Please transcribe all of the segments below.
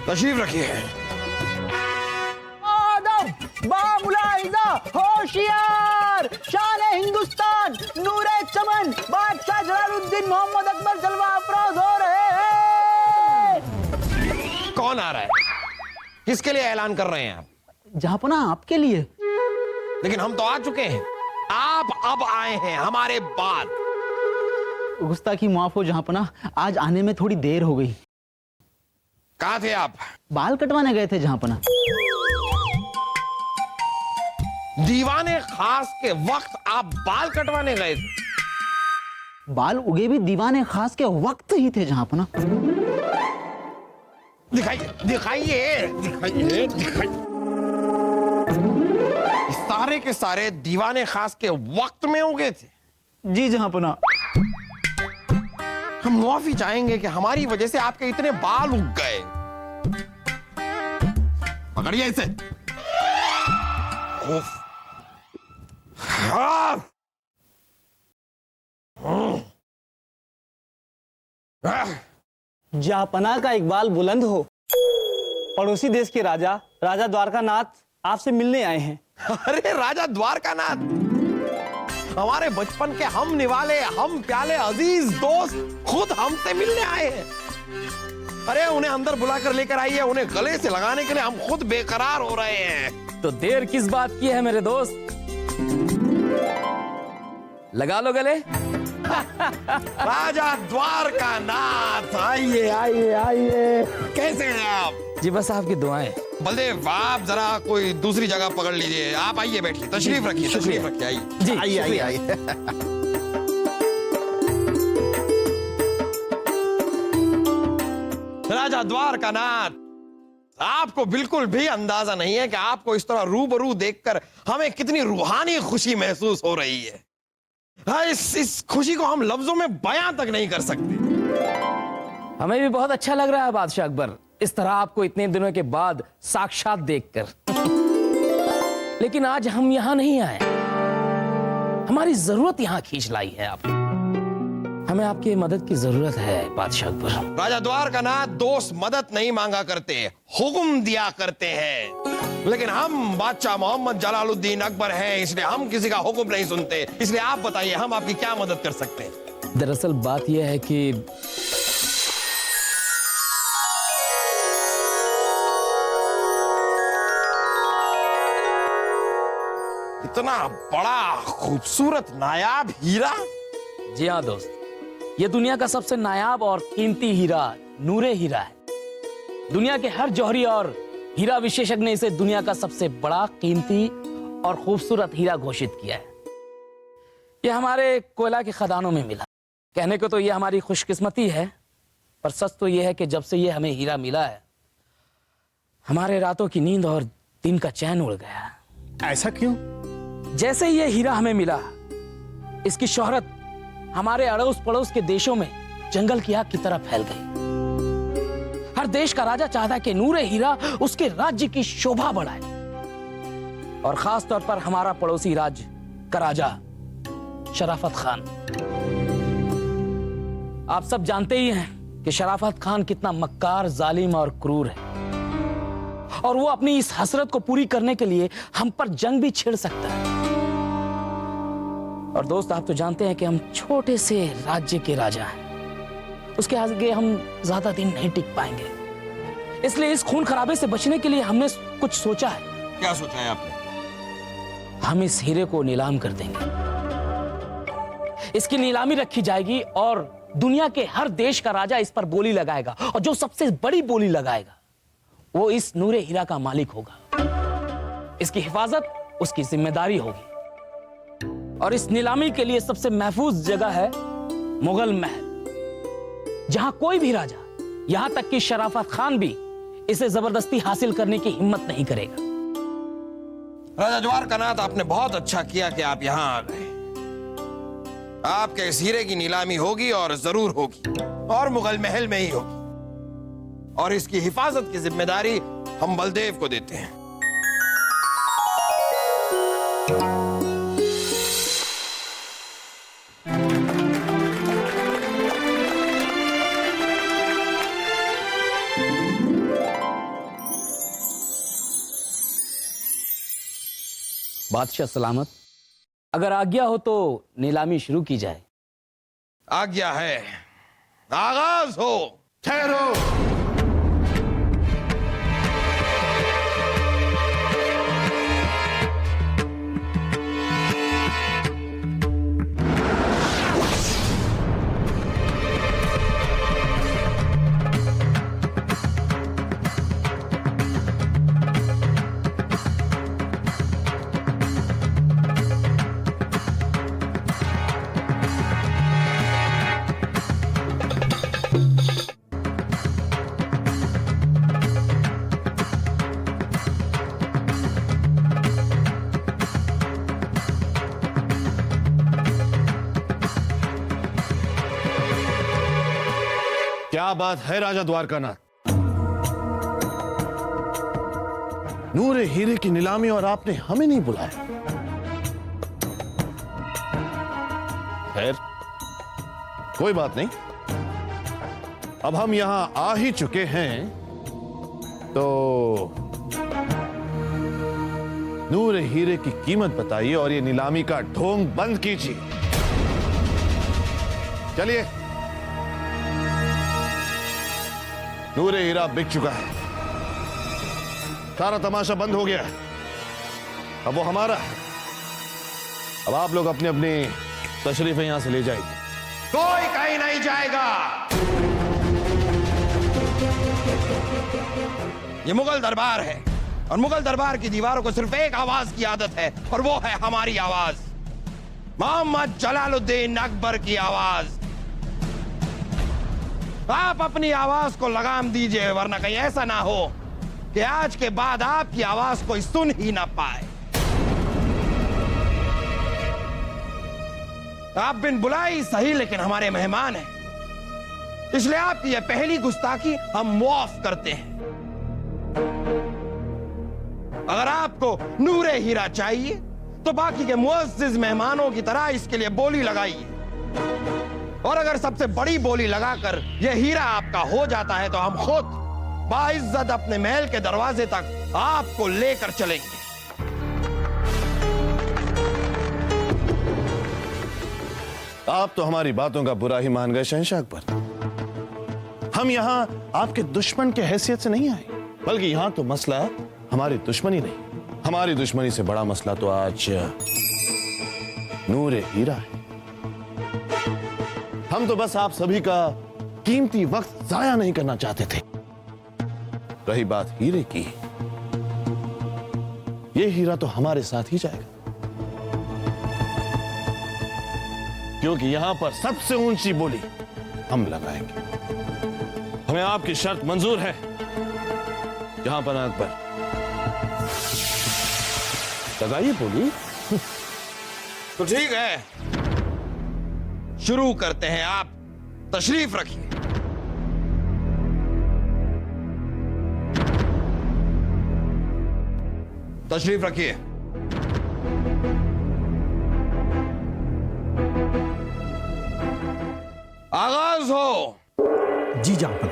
तशरीफ रखिए। आदम, बामुलाइजा, होशियार, शान हिंदुस्तान, नूरे चमन, बादशाह जलालुद्दीन मोहम्मद अकबर जलवा अफरोज हो रहे हैं। कौन आ रहा है? किसके लिए ऐलान कर रहे हैं आप? जहांपना आपके लिए। लेकिन हम तो आ चुके हैं, आप अब आए हैं हमारे बाद। गुस्ताखी माफ हो जहांपना, आज आने में थोड़ी देर हो गई। कहाँ थे आप? बाल कटवाने गए थे जहांपना। दीवाने खास के वक्त आप बाल कटवाने गए थे? बाल उगे भी दीवाने खास के वक्त ही थे जहांपना। दिखाइए दिखाइए दिखाइए दिखाइए। सारे के सारे दीवाने खास के वक्त में उगे थे? जी जहांपना। हम मुआफी चाहेंगे कि हमारी वजह से आपके इतने बाल उग गए। पकड़िए इसे। जहांपना का इकबाल बुलंद हो। पड़ोसी देश के राजा राजा द्वारकानाथ आपसे मिलने आए हैं। अरे राजा द्वारकानाथ, हमारे बचपन के हम निवाले, हम प्याले अजीज दोस्त खुद हमसे मिलने आए हैं। अरे उन्हें अंदर बुलाकर लेकर आइए, उन्हें गले से लगाने के लिए हम खुद बेकरार हो रहे हैं। तो देर किस बात की है मेरे दोस्त, लगा लो गले। राजा द्वारकानाथ, आइए आइए आइए। कैसे हैं आप? जी बस आपकी दुआएं। बलदेव, आप जरा कोई दूसरी जगह पकड़ लीजिए। आप आइए, बैठिए, तशरीफ रखिए, तशरीफ रखिए, आइए जी आइए आइए आइए। राजा द्वारकानाथ, आपको बिल्कुल भी अंदाजा नहीं है कि आपको इस तरह रूबरू देखकर हमें कितनी रूहानी खुशी महसूस हो रही है। हाँ, इस खुशी को हम लफ्जों में बयां तक नहीं कर सकते। हमें भी बहुत अच्छा लग रहा है बादशाह अकबर, इस तरह आपको इतने दिनों के बाद साक्षात देखकर। लेकिन आज हम यहां नहीं आए, हमारी जरूरत यहां खींच लाई है आप। हमें आपकी मदद की जरूरत है बादशाह अकबर। राजा द्वारकानाथ, दोस्त मदद नहीं मांगा करते, हुक्म दिया करते हैं। लेकिन हम बादशाह मोहम्मद जलालुद्दीन अकबर हैं, इसलिए हम किसी का हुक्म नहीं सुनते। इसलिए आप बताइए, हम आपकी क्या मदद कर सकते हैं? दरअसल बात यह है कि इतना बड़ा खूबसूरत नायाब हीरा? जी हाँ दोस्त, ये दुनिया का सबसे नायाब और कीमती हीरा नूरे हीरा है। दुनिया के हर जौहरी और हीरा विशेषज्ञ ने इसे दुनिया का सबसे बड़ा, कीमती और खूबसूरत हीरा घोषित किया है। यह हमारे कोयला के खदानों में मिला। कहने को तो यह हमारी खुशकिस्मती है, पर सच तो यह है कि जब से यह हमें हीरा मिला है, हमारे रातों की नींद और दिन का चैन उड़ गया। ऐसा क्यों? जैसे यह हीरा हमें मिला, इसकी शोहरत हमारे अड़ोस पड़ोस के देशों में जंगल की आग की तरह फैल गई। हर देश का राजा चाहता है कि नूरे हीरा उसके राज्य की शोभा बढ़ाए, और खास तौर पर हमारा पड़ोसी राज्य का राजा शराफत खान। आप सब जानते ही हैं कि शराफत खान कितना मक्कार, जालिम और क्रूर है, और वो अपनी इस हसरत को पूरी करने के लिए हम पर जंग भी छेड़ सकता है। और दोस्त, आप तो जानते हैं कि हम छोटे से राज्य के राजा हैं, उसके आगे हम ज्यादा दिन नहीं टिक पाएंगे। इसलिए इस खून खराबे से बचने के लिए हमने कुछ सोचा है। क्या सोचा है आपने? हम इस हीरे को नीलाम कर देंगे। इसकी नीलामी रखी जाएगी और दुनिया के हर देश का राजा इस पर बोली लगाएगा, और जो सबसे बड़ी बोली लगाएगा वो इस नूरे हीरा का मालिक होगा। इसकी हिफाजत उसकी जिम्मेदारी होगी। और इस नीलामी के लिए सबसे महफूज जगह है मुगल महल, जहां कोई भी राजा, यहां तक कि शराफत खान भी इसे जबरदस्ती हासिल करने की हिम्मत नहीं करेगा। राजा द्वारकानाथ, आपने बहुत अच्छा किया कि आप यहां आ गए। आपके इस हीरे की नीलामी होगी और जरूर होगी, और मुगल महल में ही होगी, और इसकी हिफाजत की जिम्मेदारी हम बलदेव को देते हैं। बादशाह सलामत, अगर आज्ञा हो तो नीलामी शुरू की जाए। आज्ञा है, आगाज हो। ठहरो। क्या बात है राजा द्वारकानाथ? नूरे हीरे की नीलामी और आपने हमें नहीं बुलाया। खैर, कोई बात नहीं। अब हम यहां आ ही चुके हैं तो नूरे हीरे की कीमत बताइए और ये नीलामी का ढोंग बंद कीजिए। चलिए। नूरे हीरा बिक चुका है, सारा तमाशा बंद हो गया है, अब वो हमारा है। अब आप लोग अपनी अपनी तशरीफें यहां से ले जाइए। कोई कहीं नहीं जाएगा। ये मुगल दरबार है, और मुगल दरबार की दीवारों को सिर्फ एक आवाज की आदत है, और वो है हमारी आवाज, मोहम्मद जलालुद्दीन अकबर की आवाज। आप अपनी आवाज को लगाम दीजिए, वरना कहीं ऐसा ना हो कि आज के बाद आपकी आवाज कोई सुन ही ना पाए। आप बिन बुलाई सही, लेकिन हमारे मेहमान हैं, इसलिए आपकी यह पहली गुस्ताखी हम मुआफ करते हैं। अगर आपको नूरे हीरा चाहिए तो बाकी के मुअज़्ज़िज़ मेहमानों की तरह इसके लिए बोली लगाइए, और अगर सबसे बड़ी बोली लगाकर यह हीरा आपका हो जाता है तो हम खुद बाइज्जत अपने महल के दरवाजे तक आपको लेकर चलेंगे। आप तो हमारी बातों का बुरा ही मान गए शहंशाह अकबर। हम यहां आपके दुश्मन के हैसियत से नहीं आए, बल्कि यहां तो मसला हमारी दुश्मनी नहीं, हमारी दुश्मनी से बड़ा मसला तो आज नूरे हीरा है। हम तो बस आप सभी का कीमती वक्त जाया नहीं करना चाहते थे। रही बात हीरे की, ये हीरा तो हमारे साथ ही जाएगा, क्योंकि यहां पर सबसे ऊंची बोली हम लगाएंगे। हमें आपकी शर्त मंजूर है जहां पर अकबर, लगाइए बोली। तो ठीक है, शुरू करते हैं। आप तशरीफ रखिए। तशरीफ रखिए। आगाज हो। जी जहांपना।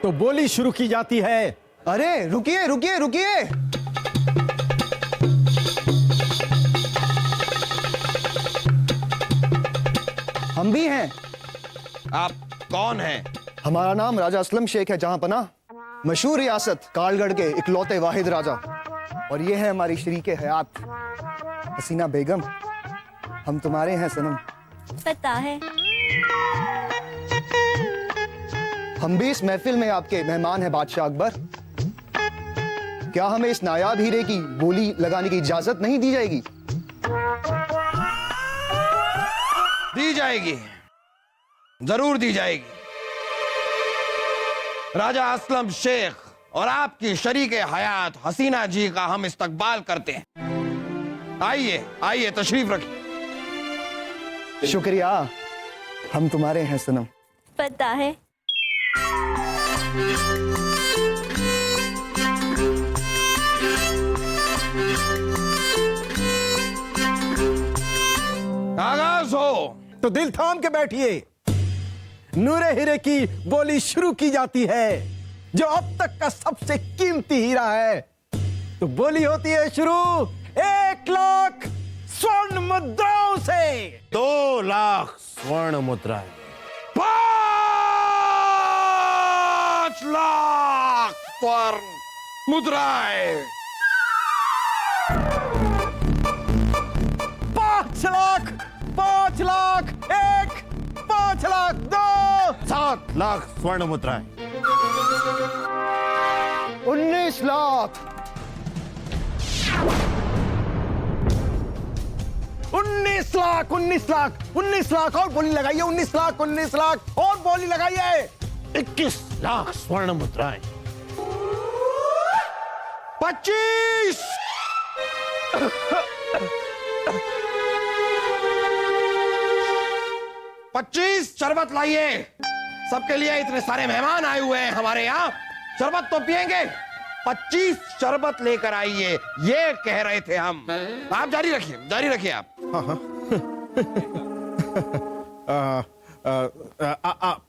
तो बोली शुरू की जाती है। अरे रुकिए रुकिए रुकिए, हम भी हैं। आप कौन हैं? हमारा नाम राजा असलम शेख है जहांपना, मशहूर रियासत कालगढ़ के इकलौते वाहिद राजा। और ये है हमारी शरीके हयात हसीना बेगम। हम तुम्हारे हैं सनम। पता है। हम भी इस महफिल में आपके मेहमान हैं बादशाह अकबर। क्या हमें इस नायाब हीरे की बोली लगाने की इजाजत नहीं दी जाएगी? दी जाएगी, जरूर दी जाएगी। राजा असलम शेख और आपकी शरीके हयात हसीना जी का हम इस्तकबाल करते हैं। आइए आइए, तशरीफ रखिए। शुक्रिया, हम तुम्हारे हैं सनम। पता है। आगाज हो। तो दिल थाम के बैठिए। नूरे हीरे की बोली शुरू की जाती है, जो अब तक का सबसे कीमती हीरा है। तो बोली होती है शुरू 1 लाख स्वर्ण मुद्राओं से। 2 लाख स्वर्ण मुद्राएं। 5 लाख स्वर्ण मुद्राएं। 5 लाख, 5 लाख 1, 5 लाख 2, 7 लाख स्वर्ण मुद्राएं। 19 लाख। 19 लाख, 19 लाख, 19 लाख और बोली लगाइए। 19 लाख, 19 लाख और बोली लगाइए। 21 लाख स्वर्ण मुद्राएं। 25। 25 शरबत लाइए। सबके लिए इतने सारे मेहमान आए हुए हैं हमारे यहाँ, शरबत तो पिएंगे। 25 शरबत लेकर आइए, ये कह रहे थे हम। आप जारी रखिए, जारी रखिए आप।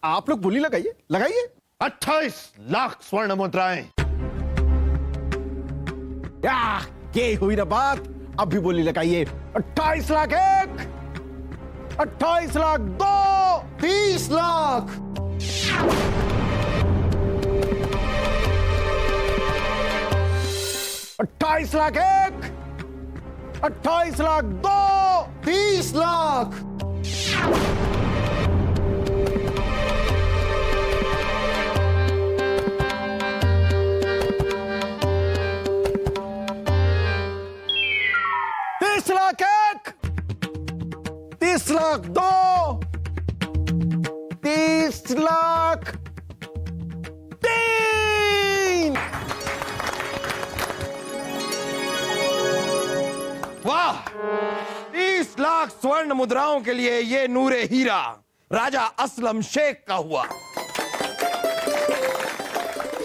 आप लोग बोली लगाइए, लगाइए। 28 लाख स्वर्ण मुद्राएं। ये हुई ना बात। अब भी बोली लगाइए। 28 लाख 1, 28 लाख 2, 30 लाख। 28 लाख 1, 28 लाख 2, 30 लाख। 30 लाख 1, 30 लाख 2, 30 लाख 3। वाह, 30 लाख स्वर्ण मुद्राओं के लिए ये नूरे हीरा राजा असलम शेख का हुआ।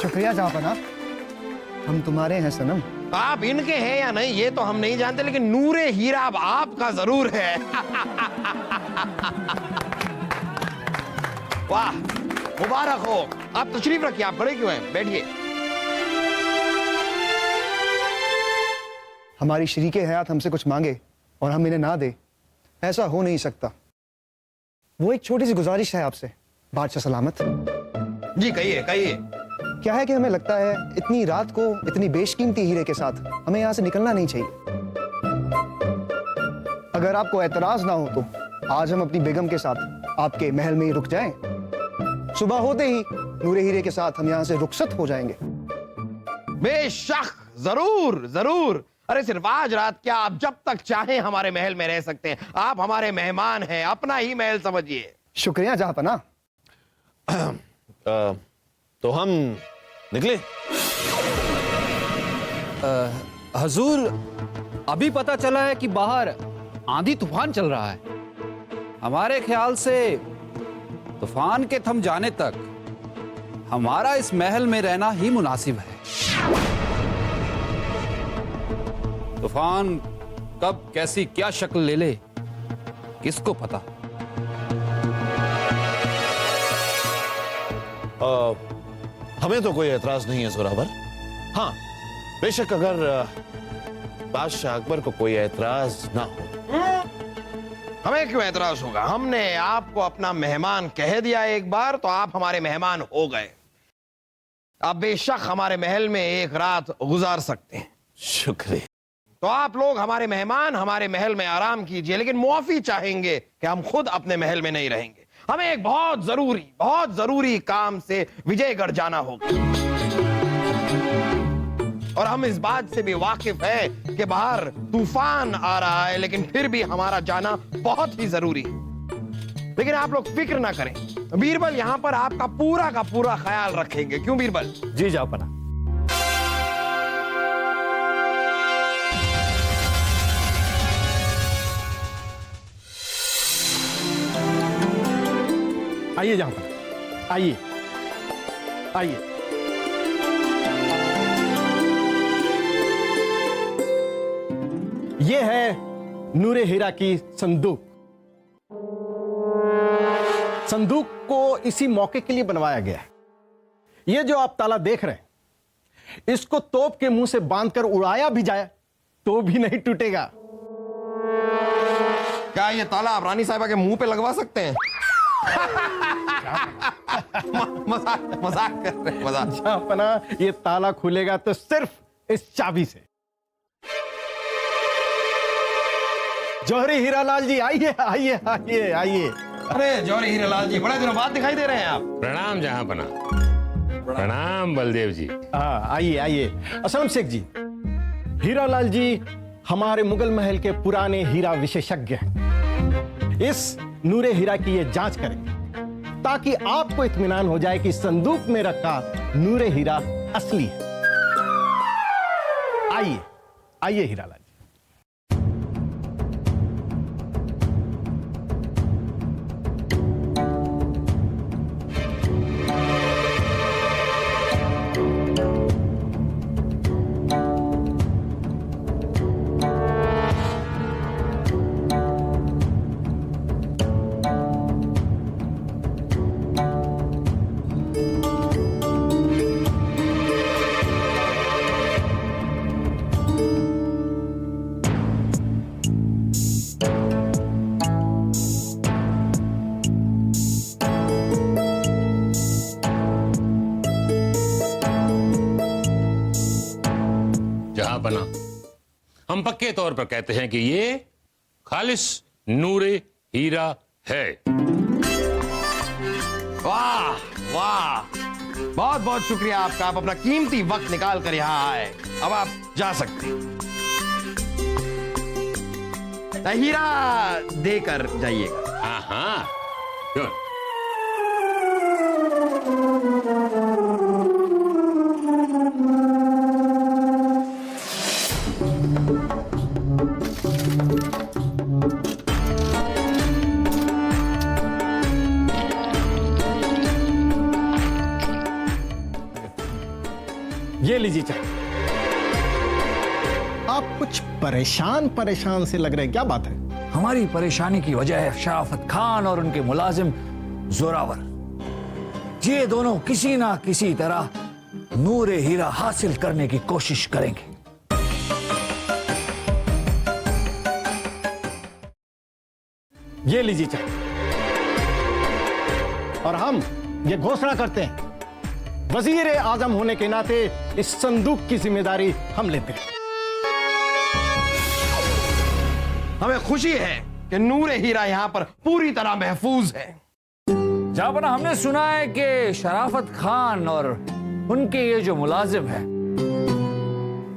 शुक्रिया जहांपना, हम तुम्हारे हैं सनम। आप इनके हैं या नहीं ये तो हम नहीं जानते, लेकिन नूरे हीरा अब आपका जरूर है। वाह, मुबारक हो। आप तशरीफ रखिए, आप खड़े क्यों हैं? बैठिए। हमारी शरीके हयात हमसे कुछ मांगे और हम इन्हें ना दे, ऐसा हो नहीं सकता। वो एक छोटी सी गुजारिश है आपसे बादशाह सलामत। जी कहिए, कहिए। क्या है कि हमें लगता है इतनी रात को इतनी बेशकीमती हीरे के साथ हमें यहां से निकलना नहीं चाहिए। अगर आपको एतराज ना हो तो आज हम अपनी बेगम के साथ आपके महल में ही रुक जाएं। सुबह होते ही नूरे हीरे के साथ हम यहां से रुखसत हो जाएंगे। बेशक, जरूर जरूर। अरे सिर्फ आज रात क्या, आप जब तक चाहें हमारे महल में रह सकते हैं। आप हमारे मेहमान हैं, अपना ही महल समझिए। शुक्रिया जहांपना। तो हम निकले। हजूर, अभी पता चला है कि बाहर आंधी तूफान चल रहा है। हमारे ख्याल से तूफान के थम जाने तक हमारा इस महल में रहना ही मुनासिब है। तूफान कब कैसी क्या शक्ल ले ले, किसको पता। हमें तो कोई एतराज नहीं है जोरावर। हाँ, बेशक अगर बादशाह अकबर को कोई एतराज ना हो। हमें क्यों एतराज होगा? हमने आपको अपना मेहमान कह दिया एक बार, तो आप हमारे मेहमान हो गए। आप बेशक हमारे महल में एक रात गुजार सकते हैं। शुक्रिया। तो आप लोग हमारे मेहमान हमारे महल में आराम कीजिए, लेकिन मुआफी चाहेंगे कि हम खुद अपने महल में नहीं रहेंगे। हमें एक बहुत जरूरी काम से विजयगढ़ जाना होगा, और हम इस बात से भी वाकिफ हैं कि बाहर तूफान आ रहा है, लेकिन फिर भी हमारा जाना बहुत ही जरूरी है। लेकिन आप लोग फिक्र ना करें, बीरबल यहाँ पर आपका पूरा का पूरा ख्याल रखेंगे। क्यों बीरबल? जी जहांपना। आइए जहां पर, आइए आइए। ये है नूरे हीरा की संदूक। संदूक को इसी मौके के लिए बनवाया गया है। ये जो आप ताला देख रहे हैं, इसको तोप के मुंह से बांधकर उड़ाया भी जाए तो भी नहीं टूटेगा। क्या ये ताला आप रानी साहिबा के मुंह पे लगवा सकते हैं? मजाक मजाक कर रहे हैं, मजाक। जहांपना ये ताला खुलेगा तो सिर्फ इस चाबी से। जौहरी हीरालाल जी, आइए आइए आइए आइए। अरे जौहरी हीरालाल जी, बड़े दिनों बाद दिखाई दे रहे हैं आप। प्रणाम जहांपना। प्रणाम बलदेव जी। हाँ, आइए आइए। असलम शेख जी, हीरालाल जी हमारे मुगल महल के पुराने हीरा विशेषज्ञ हैं। इस नूरे हीरा की ये जांच करेंगे ताकि आपको इत्मीनान हो जाए कि संदूक में रखा नूरे हीरा असली है। आइए आइए हीरालाल जी। जहांपना, हम पक्के तौर पर कहते हैं कि ये खालिस नूरे हीरा है। वाह वाह, बहुत बहुत शुक्रिया आपका। आप अपना कीमती वक्त निकाल कर यहाँ आए। अब आप जा सकते हैं। हीरा देकर जाइएगा। हाँ हाँ, क्यों? ये लीजिए चाय। आप कुछ परेशान परेशान से लग रहे हैं, क्या बात है? हमारी परेशानी की वजह है शराफत खान और उनके मुलाजिम जोरावर। ये दोनों किसी ना किसी तरह नूरे हीरा हासिल करने की कोशिश करेंगे। ये लीजिए चाय। और हम ये घोषणा करते हैं, वजीर आजम होने के नाते इस संदूक की जिम्मेदारी हम लेते हैं। हमें खुशी है कि नूरे हीरा यहाँ पर पूरी तरह महफूज है। जहांपना, हमने सुना है कि शराफत खान और उनके ये जो मुलाजिम है,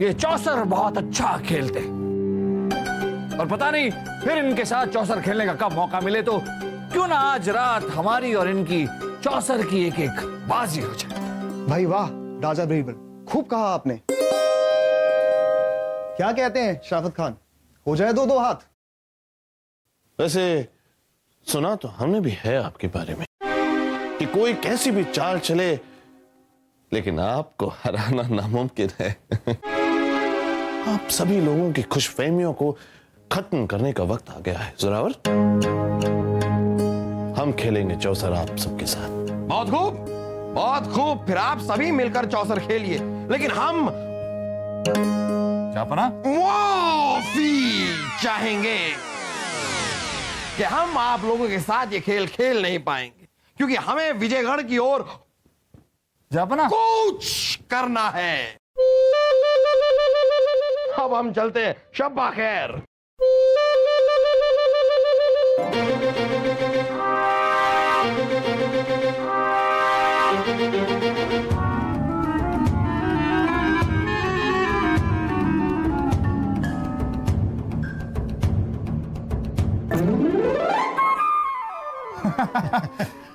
ये चौसर बहुत अच्छा खेलते हैं। और पता नहीं फिर इनके साथ चौसर खेलने का कब मौका मिले, तो क्यों ना आज रात हमारी और इनकी चौसर की एक एक बाजी हो जाए। भाई वाह राजा बीरबल, खूब कहा आपने। क्या कहते हैं शराफत खान, हो जाए दो दो हाथ? वैसे सुना तो हमने भी है आपके बारे में कि कोई कैसी भी चाल चले, लेकिन आपको हराना नामुमकिन है। आप सभी लोगों की खुशफहमियों को खत्म करने का वक्त आ गया है जोरावर। हम खेलेंगे चौसर आप सबके साथ। बहुत खूब, बहुत खूब। फिर आप सभी मिलकर चौसर खेलिए, लेकिन हम जहांपना, वो फील चाहेंगे कि हम आप लोगों के साथ ये खेल खेल नहीं पाएंगे, क्योंकि हमें विजयगढ़ की ओर जहांपना, कुछ करना है। अब हम चलते हैं। शब्बा खैर।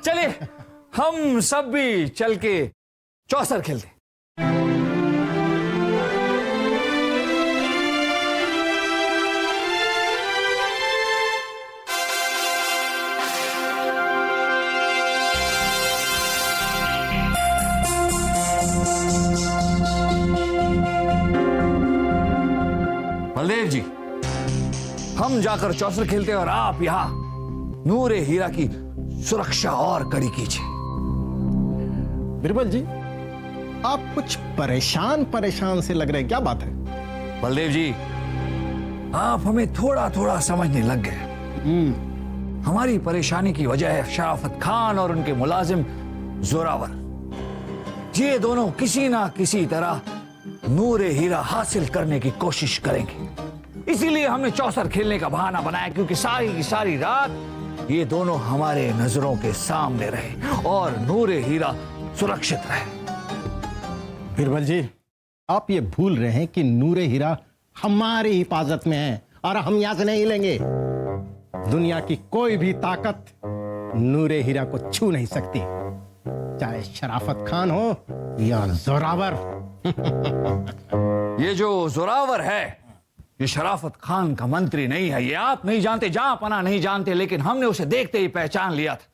चलिए हम सब भी चल के चौसर खेलते। हम जाकर चौसर खेलते और आप यहाँ नूरे हीरा की सुरक्षा और कड़ी कीजिए। बिरबल जी, आप कुछ परेशान परेशान से लग रहे हैं, क्या बात है? बलदेव जी, आप हमें थोड़ा थोड़ा समझने लग गए। हमारी परेशानी की वजह है शराफत खान और उनके मुलाजिम जोरावर। ये दोनों किसी ना किसी तरह नूरे हीरा हासिल करने की कोशिश करेंगे। इसीलिए हमने चौसर खेलने का बहाना बनाया, क्योंकि सारी की सारी रात ये दोनों हमारे नजरों के सामने रहे और नूरे हीरा सुरक्षित रहे। बिरबल जी, आप ये भूल रहे हैं कि नूरे हीरा हमारी हिफाजत में है और हम यहां से नहीं हिलेंगे। दुनिया की कोई भी ताकत नूरे हीरा को छू नहीं सकती, चाहे शराफत खान हो या जोरावर। ये जो जोरावर है, ये शराफत खान का मंत्री नहीं है। ये आप नहीं जानते, जहां पना नहीं जानते, लेकिन हमने उसे देखते ही पहचान लिया था।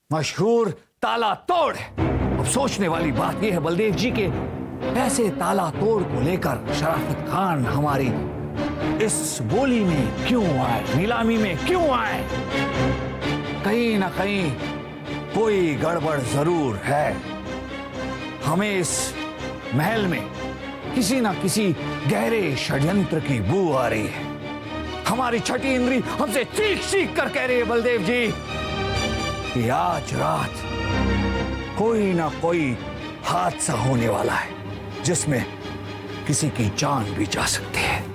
मशहूर ताला तोड़ है। अब सोचने वाली बात यह है बलदेव जी के ऐसे ताला तोड़ को लेकर शराफत खान हमारी इस बोली में क्यों आए, नीलामी में क्यों आए? कहीं ना कहीं कोई गड़बड़ जरूर है। हमें इस महल में किसी ना किसी गहरे षड्यंत्र की बू आ रही है। हमारी छठी इंद्री हमसे चीख चीख कर कह रही है बलदेव जी कि आज रात कोई ना कोई हादसा होने वाला है, जिसमें किसी की जान भी जा सकती है।